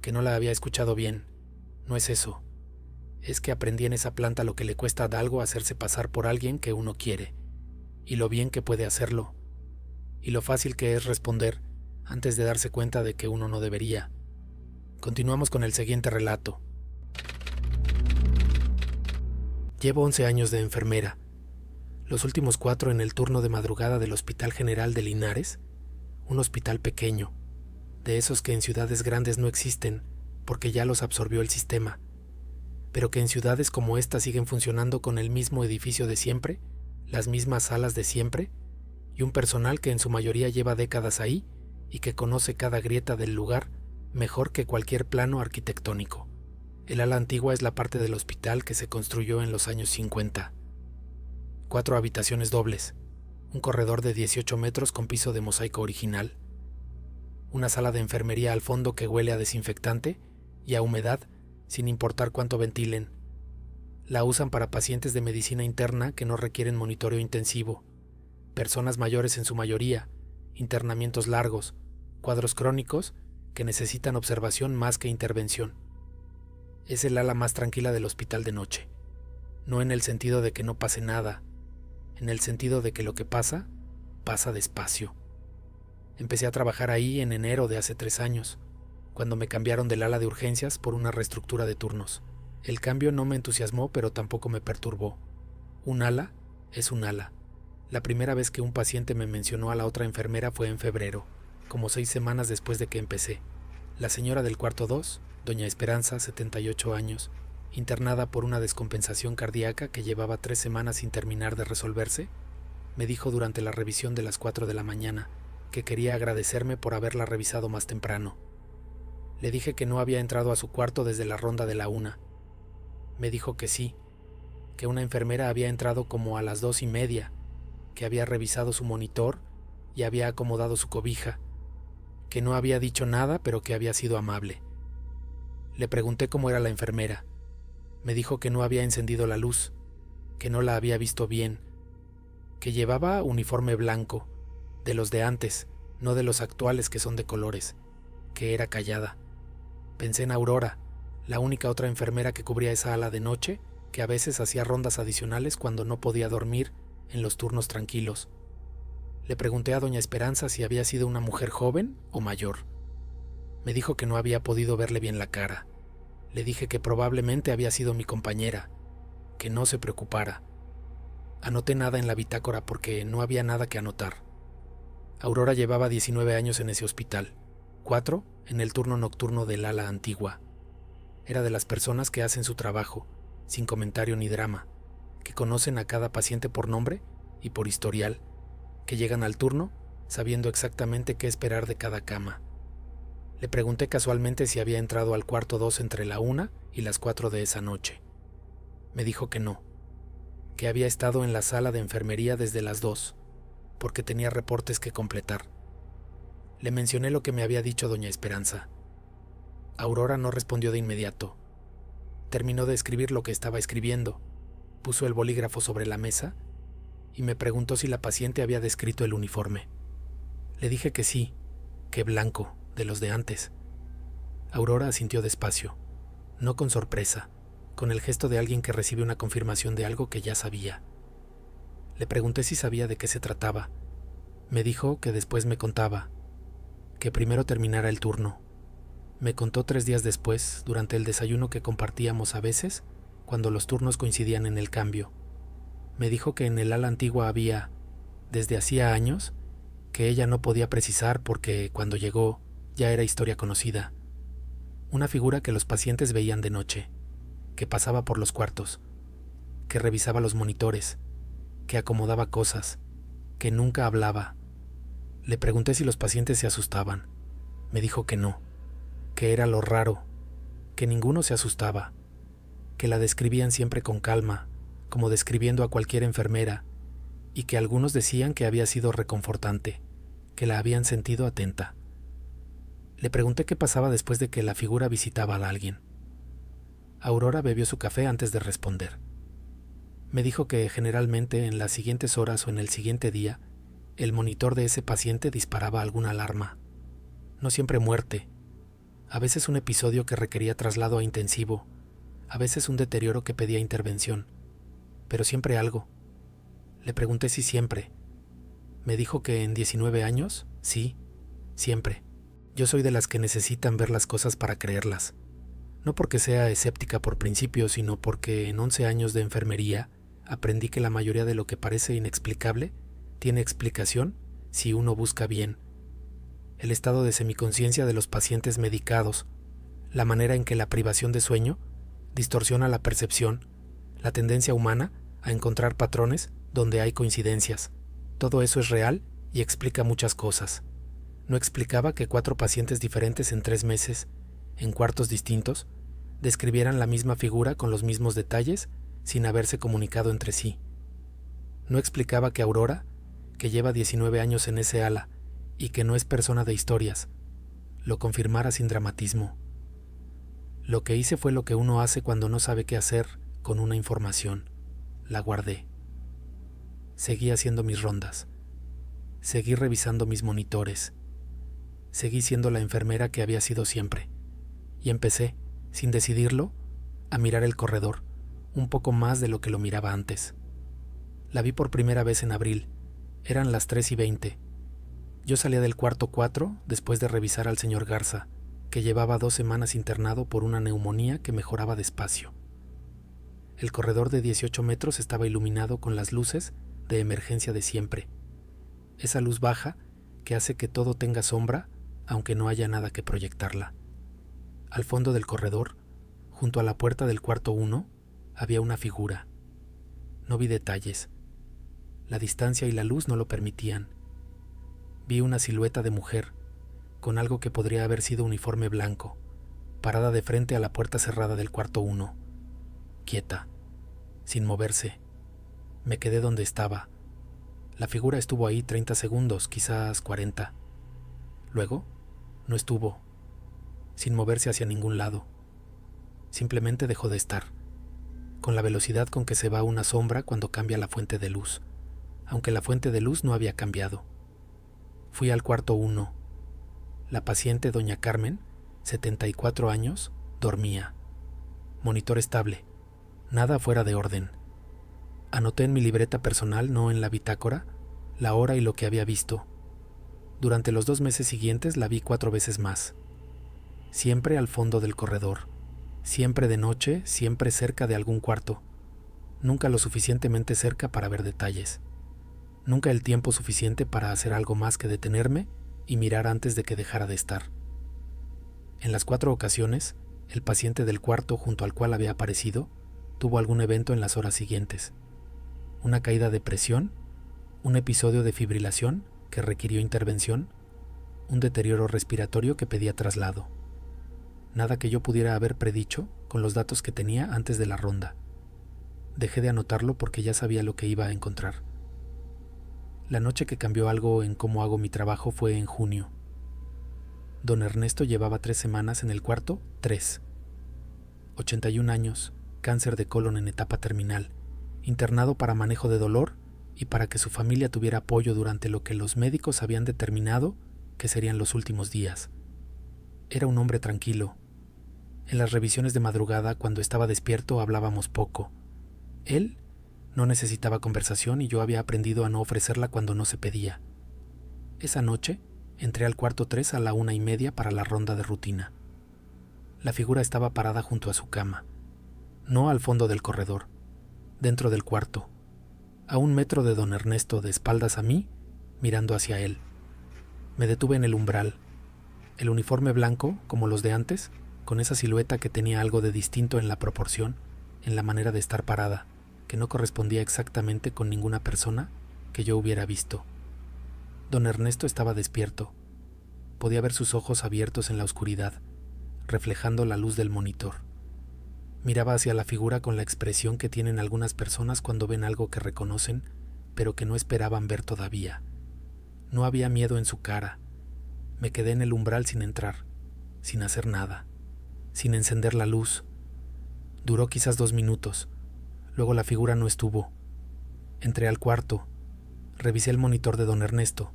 que no la había escuchado bien. No es eso. Es que aprendí en esa planta lo que le cuesta a algo hacerse pasar por alguien que uno quiere, y lo bien que puede hacerlo, y lo fácil que es responder antes de darse cuenta de que uno no debería. Continuamos con el siguiente relato. Llevo 11 años de enfermera, los últimos 4 en el turno de madrugada del Hospital General de Linares, un hospital pequeño, de esos que en ciudades grandes no existen porque ya los absorbió el sistema, pero que en ciudades como esta siguen funcionando con el mismo edificio de siempre, las mismas salas de siempre, y un personal que en su mayoría lleva décadas ahí y que conoce cada grieta del lugar mejor que cualquier plano arquitectónico. El ala antigua es la parte del hospital que se construyó en los años 50. 4 habitaciones dobles, un corredor de 18 metros con piso de mosaico original, una sala de enfermería al fondo que huele a desinfectante y a humedad sin importar cuánto ventilen. La usan para pacientes de medicina interna que no requieren monitoreo intensivo, personas mayores en su mayoría, internamientos largos, cuadros crónicos que necesitan observación más que intervención. Es el ala más tranquila del hospital de noche, no en el sentido de que no pase nada, en el sentido de que lo que pasa, pasa despacio. Empecé a trabajar ahí en enero de hace 3 años, cuando me cambiaron del ala de urgencias por una reestructura de turnos. El cambio no me entusiasmó, pero tampoco me perturbó. Un ala es un ala. La primera vez que un paciente me mencionó a la otra enfermera fue en febrero, como 6 semanas después de que empecé. La señora del cuarto 2, doña Esperanza, 78 años, internada por una descompensación cardíaca que llevaba 3 semanas sin terminar de resolverse, me dijo durante la revisión de las 4 de la mañana que quería agradecerme por haberla revisado más temprano. Le dije que no había entrado a su cuarto desde la ronda de la 1. Me dijo que sí, que una enfermera había entrado como a las 2:30, que había revisado su monitor y había acomodado su cobija, que no había dicho nada pero que había sido amable. Le pregunté cómo era la enfermera. Me dijo que no había encendido la luz, que no la había visto bien, que llevaba uniforme blanco, de los de antes, no de los actuales que son de colores, que era callada. Pensé en Aurora, la única otra enfermera que cubría esa ala de noche, que a veces hacía rondas adicionales cuando no podía dormir en los turnos tranquilos. Le pregunté a doña Esperanza si había sido una mujer joven o mayor. Me dijo que no había podido verle bien la cara. Le dije que probablemente había sido mi compañera, que no se preocupara. Anoté nada en la bitácora porque no había nada que anotar. Aurora llevaba 19 años en ese hospital, 4 en el turno nocturno del ala antigua. Era de las personas que hacen su trabajo, sin comentario ni drama, que conocen a cada paciente por nombre y por historial, que llegan al turno sabiendo exactamente qué esperar de cada cama. Le pregunté casualmente si había entrado al cuarto 2 entre la 1 y las 4 de esa noche. Me dijo que no, que había estado en la sala de enfermería desde las 2, porque tenía reportes que completar. Le mencioné lo que me había dicho doña Esperanza. Aurora no respondió de inmediato. Terminó de escribir lo que estaba escribiendo, puso el bolígrafo sobre la mesa y me preguntó si la paciente había descrito el uniforme. Le dije que sí, que blanco, de los de antes. Aurora asintió despacio, no con sorpresa, con el gesto de alguien que recibe una confirmación de algo que ya sabía. Le pregunté si sabía de qué se trataba. Me dijo que después me contaba, que primero terminara el turno. Me contó 3 días después, durante el desayuno que compartíamos a veces, cuando los turnos coincidían en el cambio. Me dijo que en el ala antigua había, desde hacía años, que ella no podía precisar porque, cuando llegó, ya era historia conocida. Una figura que los pacientes veían de noche, que pasaba por los cuartos, que revisaba los monitores, que acomodaba cosas, que nunca hablaba. Le pregunté si los pacientes se asustaban. Me dijo que no, que era lo raro, que ninguno se asustaba, que la describían siempre con calma, como describiendo a cualquier enfermera, y que algunos decían que había sido reconfortante, que la habían sentido atenta. Le pregunté qué pasaba después de que la figura visitaba a alguien. Aurora bebió su café antes de responder. Me dijo que generalmente en las siguientes horas o en el siguiente día, el monitor de ese paciente disparaba alguna alarma. No siempre muerte, a veces un episodio que requería traslado a intensivo, a veces un deterioro que pedía intervención, pero siempre algo. Le pregunté si siempre. Me dijo que en 19 años, sí, siempre. Yo soy de las que necesitan ver las cosas para creerlas. No porque sea escéptica por principio, sino porque en 11 años de enfermería aprendí que la mayoría de lo que parece inexplicable tiene explicación si uno busca bien. El estado de semiconsciencia de los pacientes medicados, la manera en que la privación de sueño distorsiona la percepción, la tendencia humana a encontrar patrones donde hay coincidencias. Todo eso es real y explica muchas cosas. No explicaba que 4 pacientes diferentes en 3 meses, en cuartos distintos, describieran la misma figura con los mismos detalles sin haberse comunicado entre sí. No explicaba que Aurora, que lleva 19 años en ese ala y que no es persona de historias, lo confirmara sin dramatismo. Lo que hice fue lo que uno hace cuando no sabe qué hacer con una información. La guardé. Seguí haciendo mis rondas. Seguí revisando mis monitores. Seguí siendo la enfermera que había sido siempre. Y empecé, sin decidirlo, a mirar el corredor, un poco más de lo que lo miraba antes. La vi por primera vez en abril. Eran las 3:20. Yo salía del cuarto 4 después de revisar al señor Garza, que llevaba 2 semanas internado por una neumonía que mejoraba despacio. El corredor de 18 metros estaba iluminado con las luces de emergencia de siempre. Esa luz baja que hace que todo tenga sombra, aunque no haya nada que proyectarla. Al fondo del corredor, junto a la puerta del cuarto 1, había una figura. No vi detalles. La distancia y la luz no lo permitían. Vi una silueta de mujer, con algo que podría haber sido uniforme blanco, parada de frente a la puerta cerrada del cuarto 1. Quieta, sin moverse. Me quedé donde estaba. La figura estuvo ahí 30 segundos, quizás 40. Luego, no estuvo, sin moverse hacia ningún lado. Simplemente dejó de estar, con la velocidad con que se va una sombra cuando cambia la fuente de luz, aunque la fuente de luz no había cambiado. Fui al cuarto 1. La paciente doña Carmen, 74 años, dormía. Monitor estable, nada fuera de orden. Anoté en mi libreta personal, no en la bitácora, la hora y lo que había visto. Durante los 2 meses siguientes la vi 4 veces más. Siempre al fondo del corredor, siempre de noche, siempre cerca de algún cuarto. Nunca lo suficientemente cerca para ver detalles. Nunca el tiempo suficiente para hacer algo más que detenerme y mirar antes de que dejara de estar. En las 4 ocasiones, el paciente del cuarto junto al cual había aparecido tuvo algún evento en las horas siguientes. Una caída de presión, un episodio de fibrilación que requirió intervención, un deterioro respiratorio que pedía traslado. Nada que yo pudiera haber predicho con los datos que tenía antes de la ronda. Dejé de anotarlo porque ya sabía lo que iba a encontrar. La noche que cambió algo en cómo hago mi trabajo fue en junio. Don Ernesto llevaba 3 semanas en el cuarto 3. 81 años, cáncer de colon en etapa terminal, internado para manejo de dolor y para que su familia tuviera apoyo durante lo que los médicos habían determinado que serían los últimos días. Era un hombre tranquilo. En las revisiones de madrugada, cuando estaba despierto, hablábamos poco. Él no necesitaba conversación y yo había aprendido a no ofrecerla cuando no se pedía. Esa noche entré al cuarto 3 a la 1:30 para la ronda de rutina. La figura estaba parada junto a su cama, no al fondo del corredor, dentro del cuarto, a 1 metro de don Ernesto, de espaldas a mí, mirando hacia él. Me detuve en el umbral. El uniforme blanco, como los de antes, con esa silueta que tenía algo de distinto en la proporción, en la manera de estar parada, que no correspondía exactamente con ninguna persona que yo hubiera visto. Don Ernesto estaba despierto. Podía ver sus ojos abiertos en la oscuridad, reflejando la luz del monitor. Miraba hacia la figura con la expresión que tienen algunas personas cuando ven algo que reconocen, pero que no esperaban ver todavía. No había miedo en su cara. Me quedé en el umbral sin entrar, sin hacer nada, sin encender la luz. Duró quizás 2 minutos. Luego la figura no estuvo. Entré al cuarto. Revisé el monitor de don Ernesto.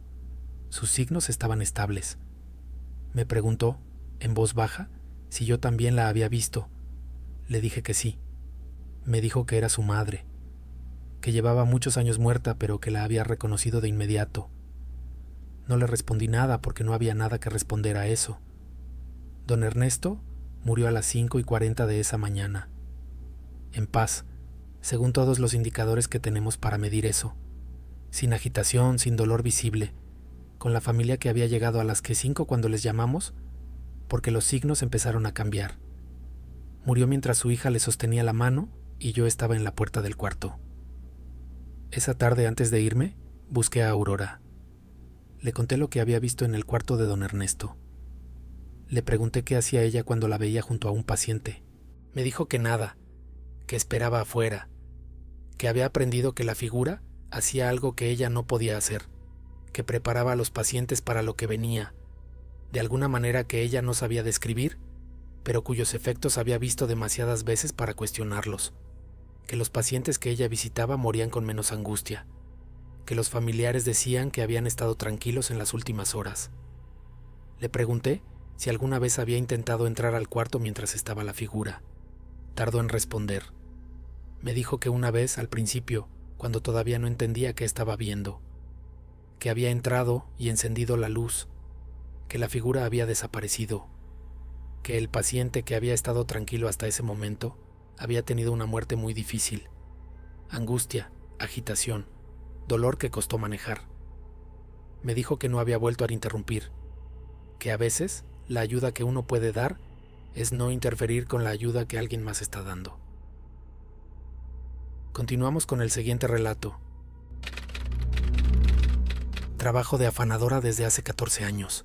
Sus signos estaban estables. Me preguntó, en voz baja, si yo también la había visto. Le dije que sí. Me dijo que era su madre, que llevaba muchos años muerta, pero que la había reconocido de inmediato. No le respondí nada porque no había nada que responder a eso. Don Ernesto murió a las 5:40 de esa mañana. En paz, según todos los indicadores que tenemos para medir eso. Sin agitación, sin dolor visible, con la familia que había llegado a las 5 cuando les llamamos, porque los signos empezaron a cambiar. Murió mientras su hija le sostenía la mano y yo estaba en la puerta del cuarto. Esa tarde, antes de irme, busqué a Aurora. Le conté lo que había visto en el cuarto de don Ernesto. Le pregunté qué hacía ella cuando la veía junto a un paciente. Me dijo que nada, que esperaba afuera, que había aprendido que la figura hacía algo que ella no podía hacer, que preparaba a los pacientes para lo que venía, de alguna manera que ella no sabía describir, pero cuyos efectos había visto demasiadas veces para cuestionarlos, que los pacientes que ella visitaba morían con menos angustia, que los familiares decían que habían estado tranquilos en las últimas horas. Le pregunté si alguna vez había intentado entrar al cuarto mientras estaba la figura. Tardó en responder. Me dijo que una vez, al principio, cuando todavía no entendía qué estaba viendo, que había entrado y encendido la luz, que la figura había desaparecido, que el paciente que había estado tranquilo hasta ese momento había tenido una muerte muy difícil, angustia, agitación, dolor que costó manejar. Me dijo que no había vuelto a interrumpir, que a veces la ayuda que uno puede dar es no interferir con la ayuda que alguien más está dando. Continuamos con el siguiente relato. Trabajo de afanadora desde hace 14 años.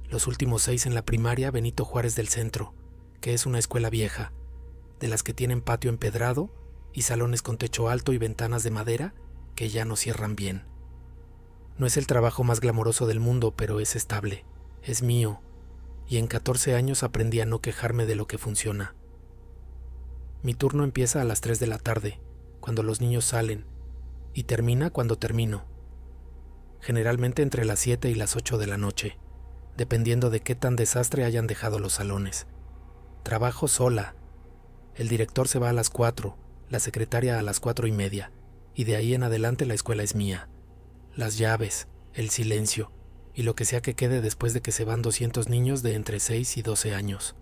Los últimos 6 en la primaria Benito Juárez del Centro, que es una escuela vieja, de las que tienen patio empedrado y salones con techo alto y ventanas de madera que ya no cierran bien. No es el trabajo más glamoroso del mundo, pero es estable, es mío, y en 14 años aprendí a no quejarme de lo que funciona. Mi turno empieza a las 3 de la tarde, cuando los niños salen, y termina cuando termino, generalmente entre las 7 y las 8 de la noche. dependiendo de qué tan desastre hayan dejado los salones. Trabajo sola. El director se va a las 4, la secretaria a las 4:30, y de ahí en adelante la escuela es mía. Las llaves, el silencio, y lo que sea que quede después de que se van 200 niños de entre 6 y 12 años.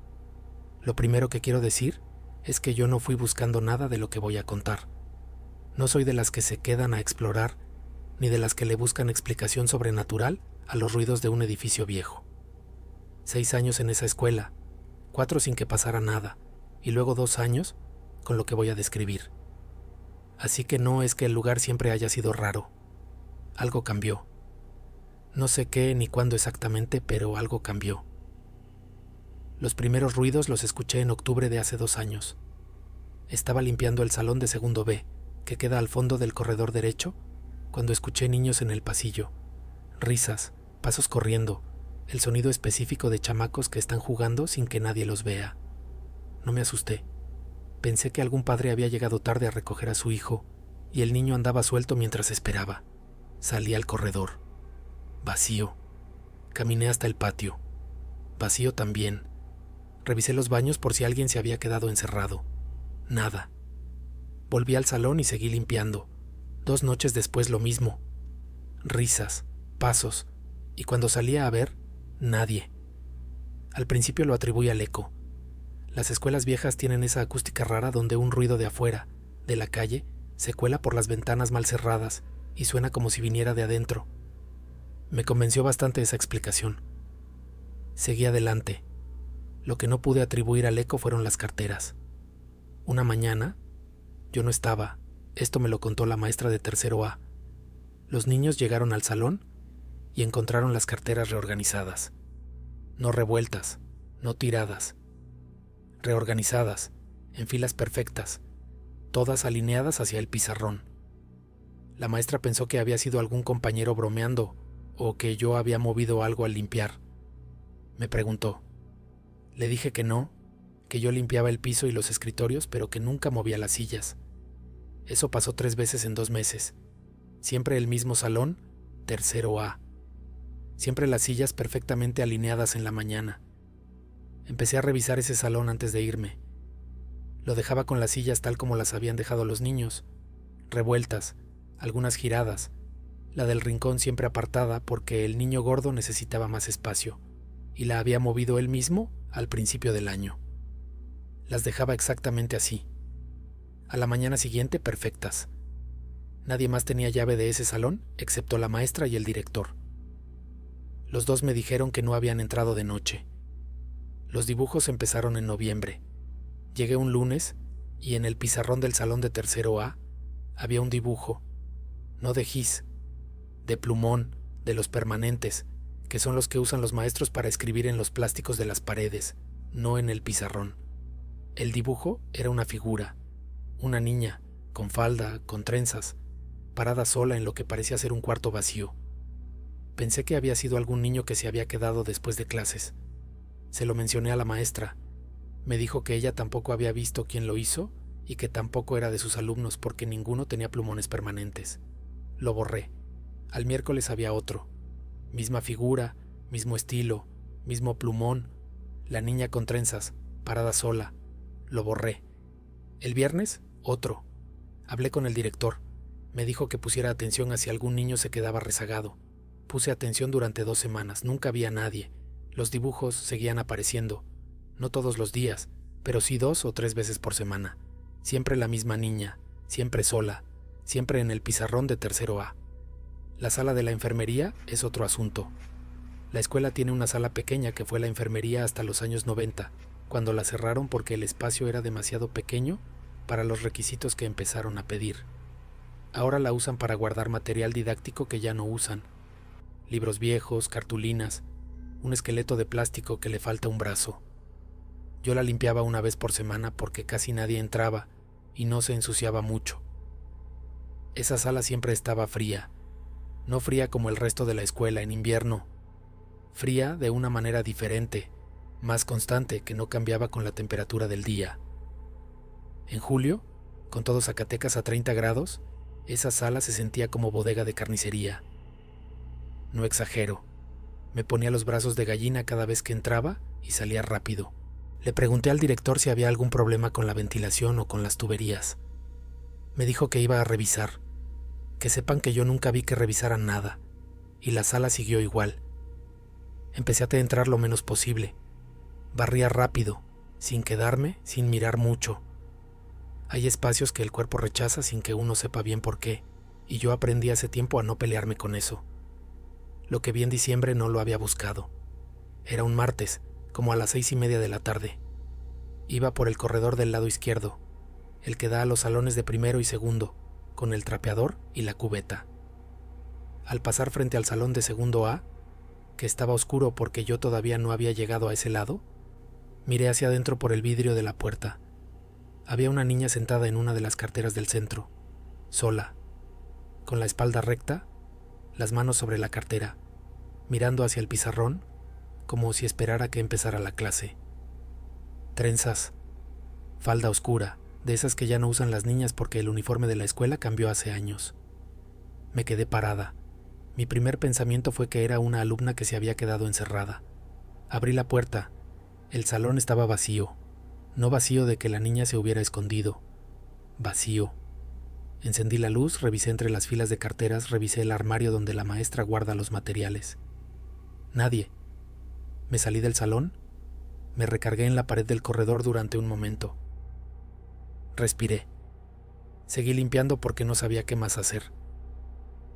Lo primero que quiero decir es que yo no fui buscando nada de lo que voy a contar. No soy de las que se quedan a explorar, ni de las que le buscan explicación sobrenatural a los ruidos de un edificio viejo. 6 años en esa escuela, 4 sin que pasara nada, y luego 2 años con lo que voy a describir. Así que no es que el lugar siempre haya sido raro. Algo cambió. No sé qué ni cuándo exactamente, pero algo cambió. Los primeros ruidos los escuché en octubre de hace 2 años. Estaba limpiando el salón de segundo B, que queda al fondo del corredor derecho, cuando escuché niños en el pasillo, risas, pasos corriendo, el sonido específico de chamacos que están jugando sin que nadie los vea. No me asusté. Pensé que algún padre había llegado tarde a recoger a su hijo y el niño andaba suelto mientras esperaba. Salí al corredor. Vacío. Caminé hasta el patio. Vacío también. Revisé los baños por si alguien se había quedado encerrado. Nada. Volví al salón y seguí limpiando. 2 noches después lo mismo. Risas, pasos, y cuando salía a ver, nadie. Al principio lo atribuí al eco. Las escuelas viejas tienen esa acústica rara donde un ruido de afuera, de la calle, se cuela por las ventanas mal cerradas y suena como si viniera de adentro. Me convenció bastante esa explicación. Seguí adelante. Lo que no pude atribuir al eco fueron las carteras. Una mañana, yo no estaba, esto me lo contó la maestra de tercero A. Los niños llegaron al salón y encontraron las carteras reorganizadas. No revueltas, no tiradas. Reorganizadas, en filas perfectas, todas alineadas hacia el pizarrón. La maestra pensó que había sido algún compañero bromeando o que yo había movido algo al limpiar. Me preguntó. Le dije que no, que yo limpiaba el piso y los escritorios, pero que nunca movía las sillas. Eso pasó 3 veces en 2 meses. Siempre el mismo salón, tercero A. Siempre las sillas perfectamente alineadas en la mañana. Empecé a revisar ese salón antes de irme. Lo dejaba con las sillas tal como las habían dejado los niños, revueltas, algunas giradas, la del rincón siempre apartada porque el niño gordo necesitaba más espacio, y la había movido él mismo al principio del año. Las dejaba exactamente así. A la mañana siguiente, perfectas. Nadie más tenía llave de ese salón, excepto la maestra y el director. Los 2 me dijeron que no habían entrado de noche. Los dibujos empezaron en noviembre. Llegué un lunes y en el pizarrón del salón de tercero A había un dibujo, no de gis, de plumón, de los permanentes, que son los que usan los maestros para escribir en los plásticos de las paredes, no en el pizarrón. El dibujo era una figura, una niña, con falda, con trenzas, parada sola en lo que parecía ser un cuarto vacío. Pensé que había sido algún niño que se había quedado después de clases. Se lo mencioné a la maestra. Me dijo que ella tampoco había visto quién lo hizo y que tampoco era de sus alumnos porque ninguno tenía plumones permanentes. Lo borré. Al miércoles había otro. Misma figura, mismo estilo, mismo plumón. La niña con trenzas, parada sola. Lo borré. El viernes, otro. Hablé con el director. Me dijo que pusiera atención a si algún niño se quedaba rezagado. Puse atención durante 2 semanas. Nunca había nadie. Los dibujos seguían apareciendo. No todos los días, pero sí 2 o 3 veces por semana. Siempre la misma niña, siempre sola, siempre en el pizarrón de tercero A. La sala de la enfermería es otro asunto. La escuela tiene una sala pequeña que fue la enfermería hasta los años 90, cuando la cerraron porque el espacio era demasiado pequeño para los requisitos que empezaron a pedir. Ahora la usan para guardar material didáctico que ya no usan. Libros viejos, cartulinas, un esqueleto de plástico que le falta un brazo. Yo la limpiaba una vez por semana porque casi nadie entraba y no se ensuciaba mucho. Esa sala siempre estaba fría, no fría como el resto de la escuela en invierno, fría de una manera diferente, más constante que no cambiaba con la temperatura del día. En julio, con todo Zacatecas a 30 grados, esa sala se sentía como bodega de carnicería. No exagero. Me ponía los brazos de gallina cada vez que entraba y salía rápido. Le pregunté al director si había algún problema con la ventilación o con las tuberías. Me dijo que iba a revisar. Que sepan que yo nunca vi que revisaran nada, y la sala siguió igual. Empecé a entrar lo menos posible. Barría rápido, sin quedarme, sin mirar mucho. Hay espacios que el cuerpo rechaza sin que uno sepa bien por qué, y yo aprendí hace tiempo a no pelearme con eso. Lo que vi en diciembre no lo había buscado. Era un martes, como a las 6:30 de la tarde. Iba por el corredor del lado izquierdo, el que da a los salones de primero y segundo, con el trapeador y la cubeta. Al pasar frente al salón de segundo A, que estaba oscuro porque yo todavía no había llegado a ese lado, miré hacia adentro por el vidrio de la puerta. Había una niña sentada en una de las carteras del centro, sola, con la espalda recta, las manos sobre la cartera, mirando hacia el pizarrón, como si esperara que empezara la clase. Trenzas, falda oscura, de esas que ya no usan las niñas porque el uniforme de la escuela cambió hace años. Me quedé parada. Mi primer pensamiento fue que era una alumna que se había quedado encerrada. Abrí la puerta. El salón estaba vacío. No vacío de que la niña se hubiera escondido. Vacío. Encendí la luz, revisé entre las filas de carteras, revisé el armario donde la maestra guarda los materiales. Nadie. Me salí del salón. Me recargué en la pared del corredor durante un momento. Respiré. Seguí limpiando porque no sabía qué más hacer.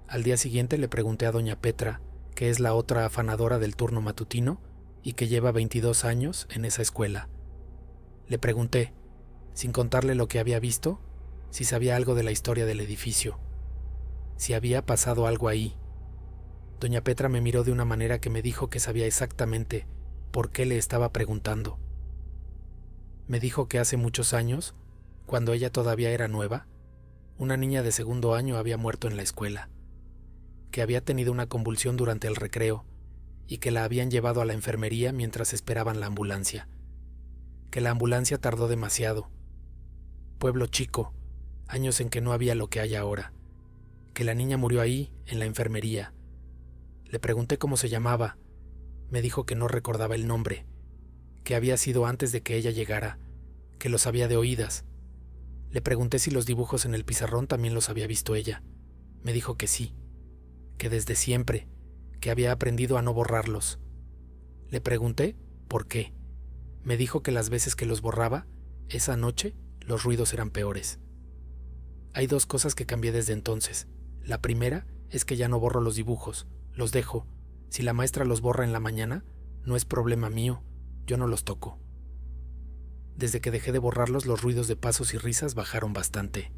Al día siguiente le pregunté a doña Petra, que es la otra afanadora del turno matutino y que lleva 22 años en esa escuela. Le pregunté, sin contarle lo que había visto, si sabía algo de la historia del edificio, si había pasado algo ahí. Doña Petra me miró de una manera que me dijo que sabía exactamente por qué le estaba preguntando. Me dijo que hace muchos años, cuando ella todavía era nueva, una niña de segundo año había muerto en la escuela, que había tenido una convulsión durante el recreo y que la habían llevado a la enfermería mientras esperaban la ambulancia, que la ambulancia tardó demasiado. Pueblo chico, años en que no había lo que hay ahora, que la niña murió ahí, en la enfermería. Le pregunté cómo se llamaba. Me dijo que no recordaba el nombre, que había sido antes de que ella llegara, que lo sabía de oídas. Le pregunté si los dibujos en el pizarrón también los había visto ella. Me dijo que sí, que desde siempre, que había aprendido a no borrarlos. Le pregunté por qué. Me dijo que las veces que los borraba, esa noche, los ruidos eran peores. Hay dos cosas que cambié desde entonces. La primera es que ya no borro los dibujos, los dejo. Si la maestra los borra en la mañana, no es problema mío, yo no los toco. Desde que dejé de borrarlos, los ruidos de pasos y risas bajaron bastante.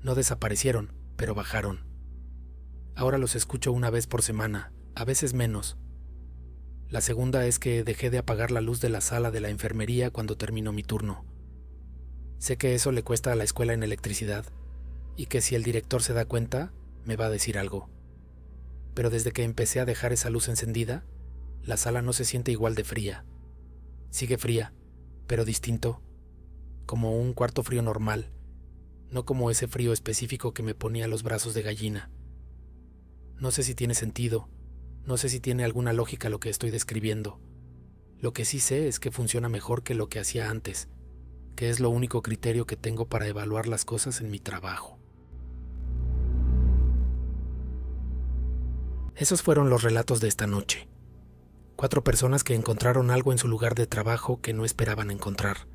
No desaparecieron, pero bajaron. Ahora los escucho una vez por semana, a veces menos. La segunda es que dejé de apagar la luz de la sala de la enfermería cuando terminó mi turno. Sé que eso le cuesta a la escuela en electricidad, y que si el director se da cuenta, me va a decir algo. Pero desde que empecé a dejar esa luz encendida, la sala no se siente igual de fría. Sigue fría, pero distinto, como un cuarto frío normal, no como ese frío específico que me ponía los brazos de gallina. No sé si tiene sentido, no sé si tiene alguna lógica lo que estoy describiendo. Lo que sí sé es que funciona mejor que lo que hacía antes, que es lo único criterio que tengo para evaluar las cosas en mi trabajo. Esos fueron los relatos de esta noche. 4 personas que encontraron algo en su lugar de trabajo que no esperaban encontrar,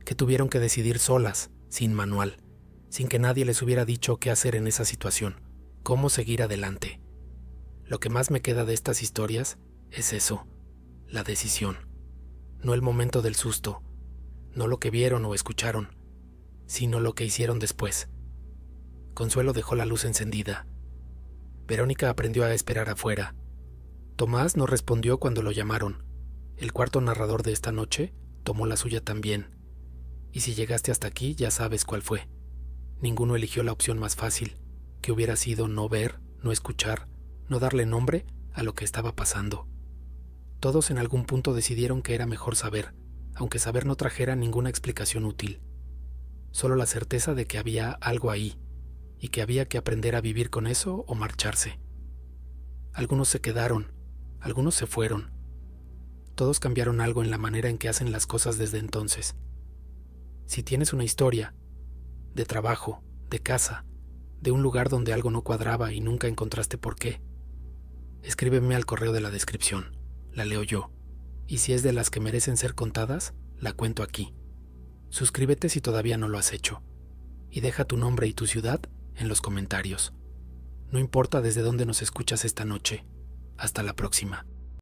que tuvieron que decidir solas, sin manual, sin que nadie les hubiera dicho qué hacer en esa situación, cómo seguir adelante. Lo que más me queda de estas historias es eso, la decisión, no el momento del susto, no lo que vieron o escucharon, sino lo que hicieron después. Consuelo dejó la luz encendida. Verónica aprendió a esperar afuera. Tomás no respondió cuando lo llamaron. El cuarto narrador de esta noche tomó la suya también. Y si llegaste hasta aquí, ya sabes cuál fue. Ninguno eligió la opción más fácil, que hubiera sido no ver, no escuchar, no darle nombre a lo que estaba pasando. Todos en algún punto decidieron que era mejor saber, aunque saber no trajera ninguna explicación útil. Solo la certeza de que había algo ahí, y que había que aprender a vivir con eso o marcharse. Algunos se quedaron, Algunos se fueron. Todos cambiaron algo en la manera en que hacen las cosas desde entonces. Si tienes una historia, de trabajo, de casa, de un lugar donde algo no cuadraba y nunca encontraste por qué, escríbeme al correo de la descripción, la leo yo. Y si es de las que merecen ser contadas, la cuento aquí. Suscríbete si todavía no lo has hecho. Y deja tu nombre y tu ciudad en los comentarios. No importa desde dónde nos escuchas esta noche. Hasta la próxima.